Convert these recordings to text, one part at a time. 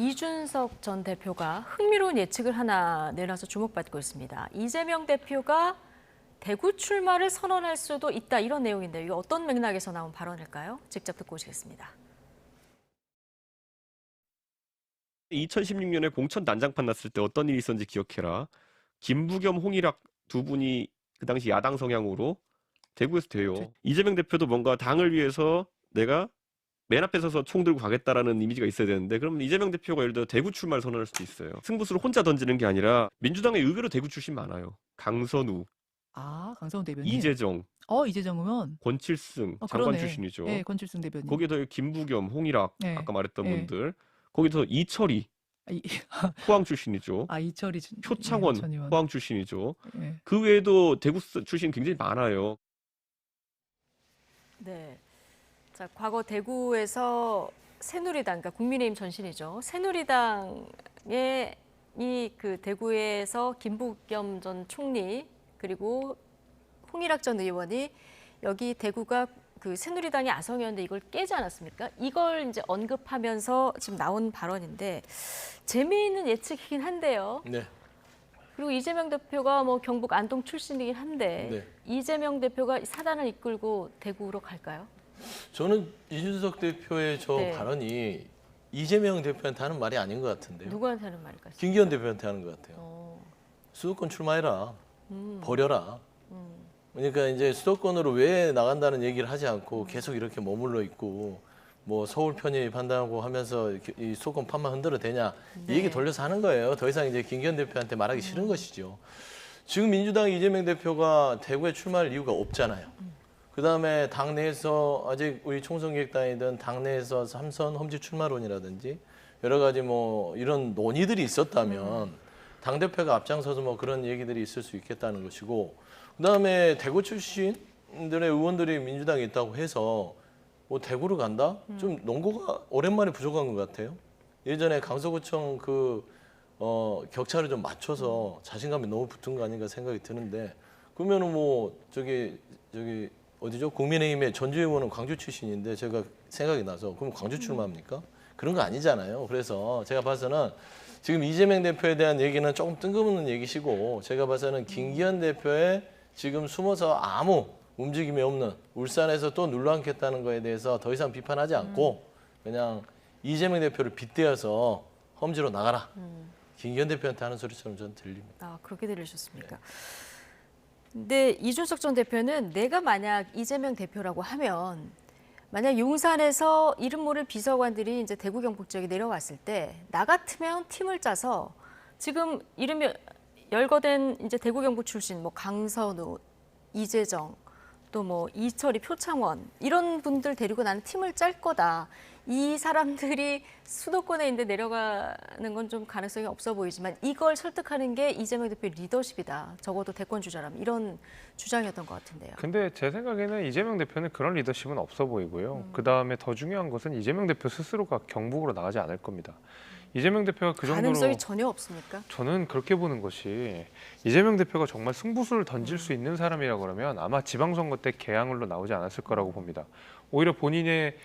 이준석 전 대표가 흥미로운 예측을 하나 내놔서 주목받고 있습니다. 이재명 대표가 대구 출마를 선언할 수도 있다 이런 내용인데요. 이거 어떤 맥락에서 나온 발언일까요? 직접 듣고 오시겠습니다. 2016년에 공천 난장판 났을 때 어떤 일이 있었는지 기억해라. 김부겸, 홍일학 두 분이 그 당시 야당 성향으로 대구에서 돼요. 이재명 대표도 뭔가 당을 위해서 내가 맨 앞에 서서 총 들고 가겠다라는 이미지가 있어야 되는데 그러면 이재명 대표가 예를 들어 대구 출마를 선언할 수도 있어요. 승부수를 혼자 던지는 게 아니라 민주당에 의외로 대구 출신 많아요. 강선우, 강성훈 대변인. 이재정, 이재정 의원. 권칠승 장관 그러네. 출신이죠. 네, 권칠승 대변인. 거기에 김부겸, 홍일학 네. 아까 말했던 네. 분들. 거기서 이철이 포항 출신이죠. 이철이 표창원 전 의원. 포항 출신이죠. 네. 그 외에도 대구 출신 굉장히 많아요. 네. 자, 과거 대구에서 새누리당, 그러니까 국민의힘 전신이죠. 새누리당의 그 대구에서 김부겸 전 총리 그리고 홍일학 전 의원이 여기 대구가 그 새누리당의 아성이었는데 이걸 깨지 않았습니까? 이걸 이제 언급하면서 지금 나온 발언인데 재미있는 예측이긴 한데요. 네. 그리고 이재명 대표가 뭐 경북 안동 출신이긴 한데 네. 이재명 대표가 사단을 이끌고 대구로 갈까요? 저는 이준석 대표의 저 네. 발언이 이재명 대표한테 하는 말이 아닌 것 같은데요. 누구한테 하는 말일까요? 김기현 대표한테 하는 것 같아요. 어, 수도권 출마해라. 버려라. 그러니까 이제 수도권으로 왜 나간다는 얘기를 하지 않고 계속 이렇게 머물러 있고 뭐 서울 편입한다고 하면서 이 수도권 판만 흔들어 대냐 이 얘기 돌려서 하는 거예요. 더 이상 이제 김기현 대표한테 말하기 싫은 것이죠. 지금 민주당 이재명 대표가 대구에 출마할 이유가 없잖아요. 그다음에 당내에서 아직 우리 총선기획단이든 당내에서 삼선 험지 출마론이라든지 여러 가지 뭐 이런 논의들이 있었다면 당대표가 앞장서서 뭐 그런 얘기들이 있을 수 있겠다는 것이고 그다음에 대구 출신들의 의원들이 민주당에 있다고 해서 뭐 대구로 간다? 좀 농구가 오랜만에 부족한 것 같아요. 예전에 강서구청 격차를 좀 맞춰서 자신감이 너무 붙은 거 아닌가 생각이 드는데 그러면은 뭐 저기 어디죠? 국민의힘의 전주 의원은 광주 출신인데 제가 생각이 나서 그럼 광주 출마합니까? 그런 거 아니잖아요. 그래서 제가 봐서는 지금 이재명 대표에 대한 얘기는 조금 뜬금없는 얘기시고 제가 봐서는 김기현 대표의 지금 숨어서 아무 움직임이 없는 울산에서 또 눌러앉겠다는 거에 대해서 더 이상 비판하지 않고 그냥 이재명 대표를 빗대어서 험지로 나가라. 김기현 대표한테 하는 소리처럼 저는 들립니다. 그렇게 들으셨습니까? 근데 이준석 전 대표는 내가 만약 이재명 대표라고 하면 만약 용산에서 이름 모를 비서관들이 이제 대구 경북 지역에 내려왔을 때 나 같으면 팀을 짜서 지금 이름이 열거된 이제 대구 경북 출신 뭐 강선우, 이재정 또 뭐 이철이, 표창원 이런 분들 데리고 나는 팀을 짤 거다. 이 사람들이 수도권에 있는데 내려가는 건 좀 가능성이 없어 보이지만 이걸 설득하는 게 이재명 대표의 리더십이다. 적어도 대권 주자라면 이런 주장이었던 것 같은데요. 근데 제 생각에는 이재명 대표는 그런 리더십은 없어 보이고요. 그다음에 더 중요한 것은 이재명 대표 스스로가 경북으로 나가지 않을 겁니다. 이재명 대표가 그 정도로 가능성이 전혀 없습니까? 저는 그렇게 보는 것이 이재명 대표가 정말 승부수를 던질 수 있는 사람이라고 그러면 아마 지방선거 때 개항을로 나오지 않았을 거라고 봅니다. 오히려 본인의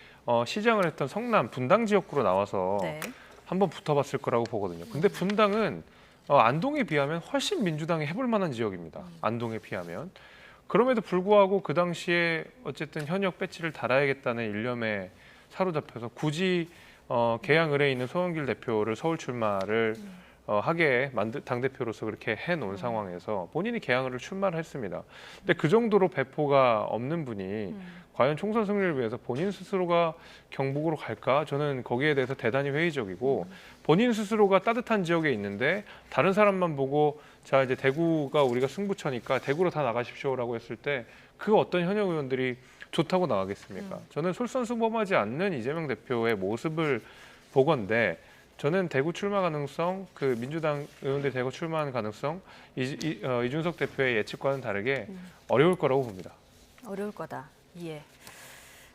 시장을 했던 성남 분당 지역구로 나와서 네. 한번 붙어봤을 거라고 보거든요. 근데 분당은 안동에 비하면 훨씬 민주당이 해볼 만한 지역입니다. 안동에 비하면. 그럼에도 불구하고 그 당시에 어쨌든 현역 배치를 달아야겠다는 일념에 사로잡혀서 굳이 개항 을에 있는 송영길 대표를 서울 출마를 하게 당대표로서 그렇게 해놓은 상황에서 본인이 개항을 출마를 했습니다. 근데 그 정도로 배포가 없는 분이 과연 총선 승리를 위해서 본인 스스로가 경북으로 갈까? 저는 거기에 대해서 대단히 회의적이고 본인 스스로가 따뜻한 지역에 있는데 다른 사람만 보고 자 이제 대구가 우리가 승부처니까 대구로 다 나가십시오라고 했을 때 그 어떤 현역 의원들이 좋다고 나가겠습니까? 저는 솔선수범하지 않는 이재명 대표의 모습을 보건대 저는 대구 출마 가능성, 그 민주당 의원들이 대구 출마하는 가능성 이준석 대표의 예측과는 다르게 어려울 거라고 봅니다. 어려울 거다. 예.